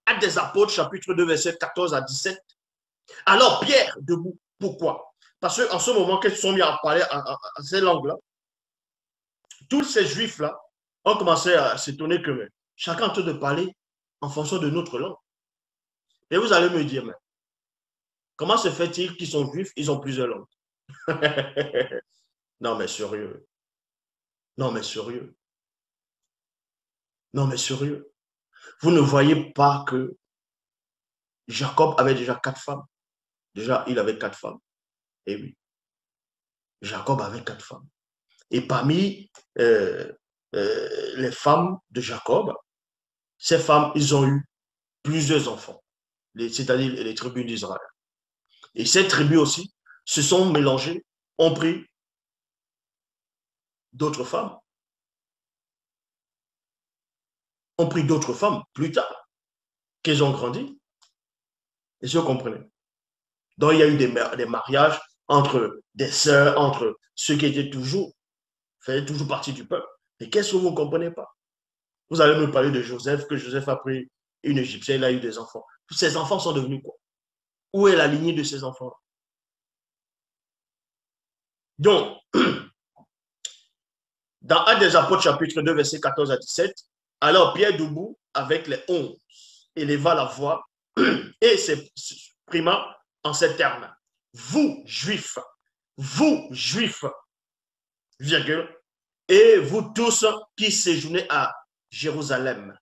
Actes des Apôtres, chapitre 2, verset 14 à 17. Alors Pierre, debout. Pourquoi? Parce qu'en ce moment, qu'ils sont mis à parler en ces langues-là, tous ces juifs-là ont commencé à s'étonner que chacun est en train de parler en fonction de notre langue. Et vous allez me dire, mais comment se fait-il qu'ils sont juifs, ils ont plusieurs langues? Non, mais sérieux. Non, mais sérieux. Non, mais sérieux. Vous ne voyez pas que Jacob avait déjà 4 femmes. Déjà, il avait 4 femmes. Et oui, Jacob avait 4 femmes. Et parmi les femmes de Jacob, ces femmes, ils ont eu plusieurs enfants, c'est-à-dire les tribus d'Israël. Et ces tribus aussi se sont mélangées, ont pris d'autres femmes, plus tard, qu'elles ont grandi. Et si vous comprenez. Donc, il y a eu des mariages entre des sœurs, entre ceux qui étaient faisaient toujours partie du peuple. Et qu'est-ce que vous ne comprenez pas? Vous allez me parler de Joseph, que Joseph a pris une Égyptienne, il a eu des enfants. Ces enfants sont devenus quoi? Où est la lignée de ces enfants-là? Donc, dans Actes des Apôtres, chapitre 2, verset 14 à 17, alors Pierre debout avec les 11 éleva la voix et s'exprima en ces termes. Vous, juifs, virgule, et vous tous qui séjournez à Jérusalem.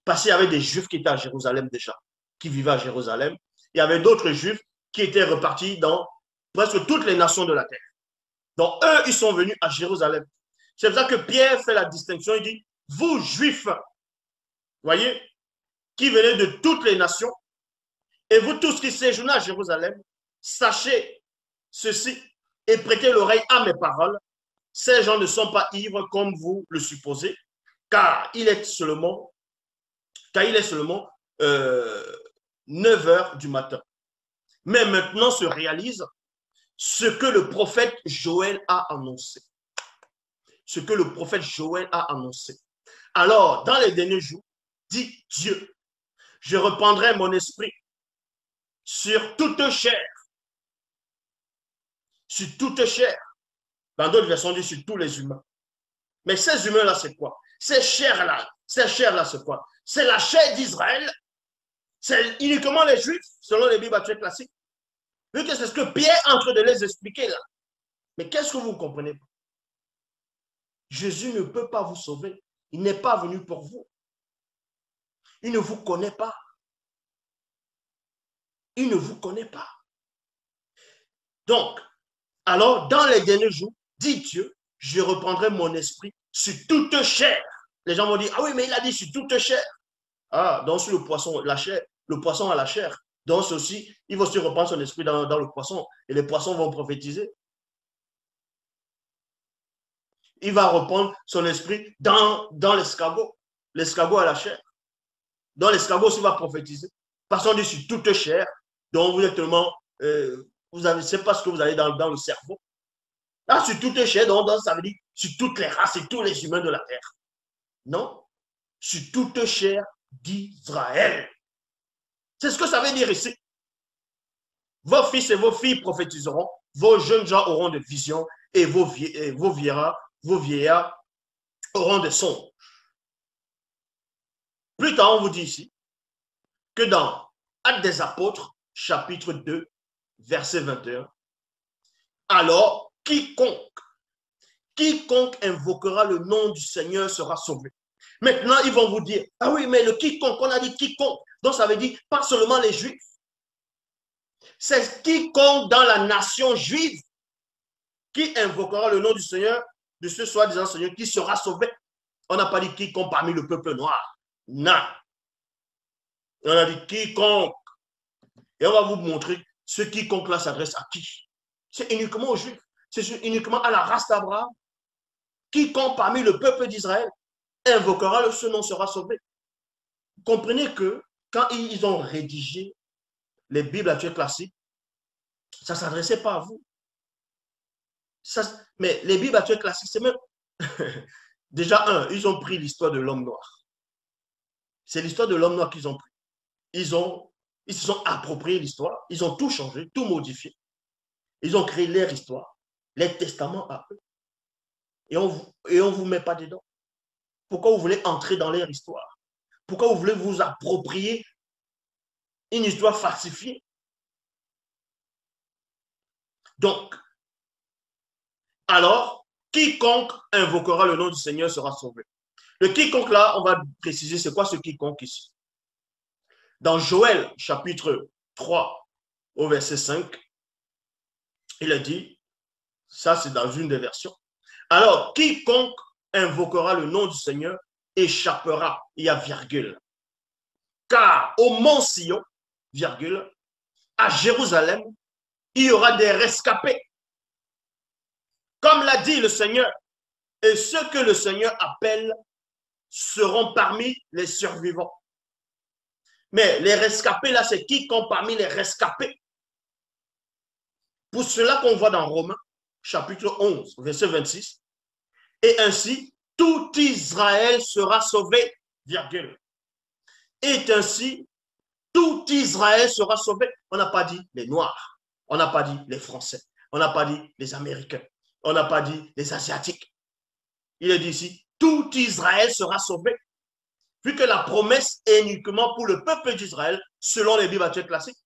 Parce qu'il y avait des juifs qui étaient à Jérusalem déjà, qui vivaient à Jérusalem. Il y avait d'autres juifs qui étaient repartis dans presque toutes les nations de la terre. Donc, eux, ils sont venus à Jérusalem. C'est pour ça que Pierre fait la distinction. Il dit, vous, juifs, voyez, qui venez de toutes les nations, et vous tous qui séjournez à Jérusalem, sachez ceci et prêtez l'oreille à mes paroles. Ces gens ne sont pas ivres comme vous le supposez, car il est seulement 9 heures du matin. Mais maintenant se réalise ce que le prophète Joël a annoncé. Ce que le prophète Joël a annoncé. Alors, dans les derniers jours, dit Dieu, je reprendrai mon esprit sur toute chair. Sur toute chair. Dans d'autres versions, on dit sur tous les humains. Mais ces humains-là, c'est quoi? Ces chairs-là, c'est quoi? C'est la chair d'Israël. C'est uniquement les Juifs, selon les Bibles actuelles classiques. Vu que c'est ce que Pierre est en train de les expliquer là. Mais qu'est-ce que vous ne comprenez pas? Jésus ne peut pas vous sauver. Il n'est pas venu pour vous. Il ne vous connaît pas. Il ne vous connaît pas. Donc, alors, dans les derniers jours, dit Dieu, je reprendrai mon esprit sur toute chair. Les gens vont dire, ah oui, mais il a dit sur toute chair. Ah, donc sur le poisson, la chair, le poisson a la chair. Donc ceci, il va aussi reprendre son esprit dans le poisson. Et les poissons vont prophétiser. Il va reprendre son esprit dans l'escargot. L'escargot a la chair. Dans l'escargot aussi, il va prophétiser. Parce qu'on dit sur toute chair. Donc vous êtes tellement... vous ne savez pas ce que vous avez dans le cerveau. Là, sur toute chair, donc ça veut dire sur toutes les races et tous les humains de la terre. Non. Sur toute chair d'Israël. C'est ce que ça veut dire ici. Vos fils et vos filles prophétiseront, vos jeunes gens auront des visions et vos vieillards auront des songes. Plus tard, on vous dit ici que dans Actes des Apôtres, chapitre 2, verset 21, alors quiconque invoquera le nom du Seigneur sera sauvé. Maintenant, ils vont vous dire, ah oui, mais le quiconque, on a dit quiconque. Donc, ça veut dire pas seulement les Juifs. C'est quiconque dans la nation juive qui invoquera le nom du Seigneur, de ce soi-disant Seigneur, qui sera sauvé. On n'a pas dit quiconque parmi le peuple noir. Non. On a dit quiconque. Et on va vous montrer ce quiconque-là s'adresse à qui. C'est uniquement aux Juifs. C'est uniquement à la race d'Abraham. Quiconque parmi le peuple d'Israël invoquera ce nom sera sauvé. Comprenez que quand ils ont rédigé les Bibles actuelles classiques, ça ne s'adressait pas à vous. Mais les Bibles actuelles classiques, c'est même... Déjà, ils ont pris l'histoire de l'homme noir. C'est l'histoire de l'homme noir qu'ils ont pris. ils se sont appropriés l'histoire, ils ont tout changé, tout modifié. Ils ont créé leur histoire, les testaments à eux. Et on ne vous met pas dedans. Pourquoi vous voulez entrer dans leur histoire? Pourquoi vous voulez vous approprier une histoire falsifiée? Donc, alors, quiconque invoquera le nom du Seigneur sera sauvé. Le quiconque là, on va préciser c'est quoi ce quiconque ici. Dans Joël chapitre 3 au verset 5, il a dit, ça c'est dans une des versions, alors quiconque invoquera le nom du Seigneur échappera, il y a virgule. Car au mont Sion, virgule, à Jérusalem, il y aura des rescapés. Comme l'a dit le Seigneur, et ceux que le Seigneur appelle seront parmi les survivants. Mais les rescapés, là, c'est quiconque parmi les rescapés. Pour cela qu'on voit dans Romains, chapitre 11, verset 26, et ainsi, tout Israël sera sauvé, virgule. Et ainsi, tout Israël sera sauvé. On n'a pas dit les Noirs, on n'a pas dit les Français, on n'a pas dit les Américains, on n'a pas dit les Asiatiques. Il est dit ici, tout Israël sera sauvé. Vu que la promesse est uniquement pour le peuple d'Israël, selon les Bibles classiques.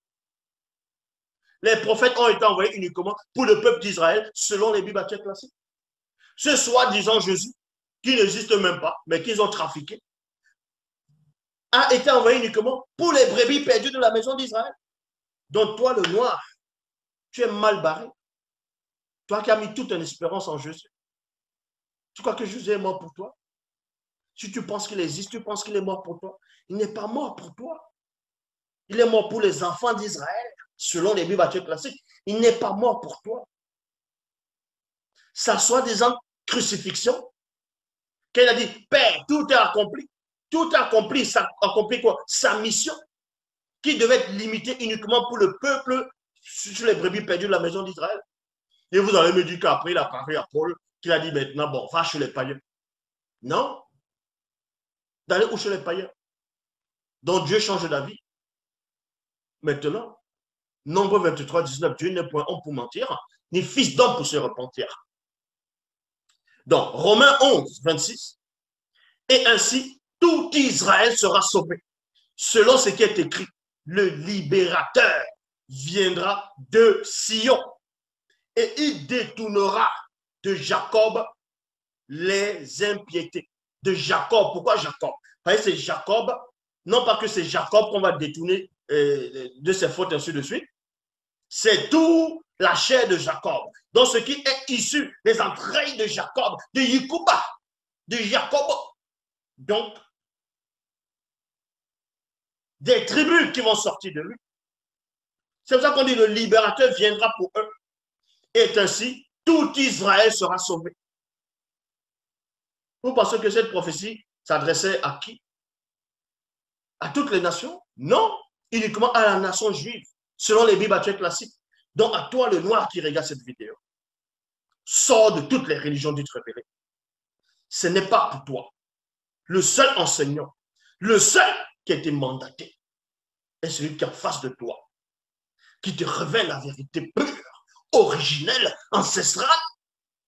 Les prophètes ont été envoyés uniquement pour le peuple d'Israël, selon les Bibles classiques. Ce soi-disant Jésus, qui n'existe même pas, mais qu'ils ont trafiqué, a été envoyé uniquement pour les brebis perdues de la maison d'Israël. Donc toi, le noir, tu es mal barré. Toi qui as mis toute ton espérance en Jésus. Tu crois que Jésus est mort pour toi? Si tu penses qu'il existe, tu penses qu'il est mort pour toi. Il n'est pas mort pour toi. Il est mort pour les enfants d'Israël, selon les Bibles classiques. Il n'est pas mort pour toi. Ça soit des crucifixion, qu'elle a dit, Père, tout est accompli. Tout est accompli. Ça accomplit quoi? Sa mission, qui devait être limitée uniquement pour le peuple sur les brebis perdues de la maison d'Israël. Et vous allez me dire qu'après, il a parlé à Paul, qu'il a dit maintenant, bon, va chez les païens. Non. D'aller où chez les païens. Donc Dieu change d'avis. Maintenant, Nombre 23, 19, Dieu n'est point homme pour mentir, ni fils d'homme pour se repentir. Donc, Romains 11, 26, et ainsi, tout Israël sera sauvé. Selon ce qui est écrit, le libérateur viendra de Sion et il détournera de Jacob les impiétés. De Jacob, pourquoi Jacob? Parce que c'est Jacob, non pas que c'est Jacob qu'on va détourner de ses fautes, ainsi de suite. C'est tout la chair de Jacob. Donc, ce qui est issu des entrailles de Jacob, de Yikuba, de Jacob. Donc, des tribus qui vont sortir de lui. C'est pour ça qu'on dit le libérateur viendra pour eux. Et ainsi, tout Israël sera sauvé. Vous pensez que cette prophétie s'adressait à qui? À toutes les nations? Non, uniquement à la nation juive, selon les Bibles classiques. Donc, à toi, le noir qui regarde cette vidéo, sors de toutes les religions dites révélées. Ce n'est pas pour toi. Le seul enseignant, le seul qui a été mandaté, est celui qui est en face de toi, qui te révèle la vérité pure, originelle, ancestrale,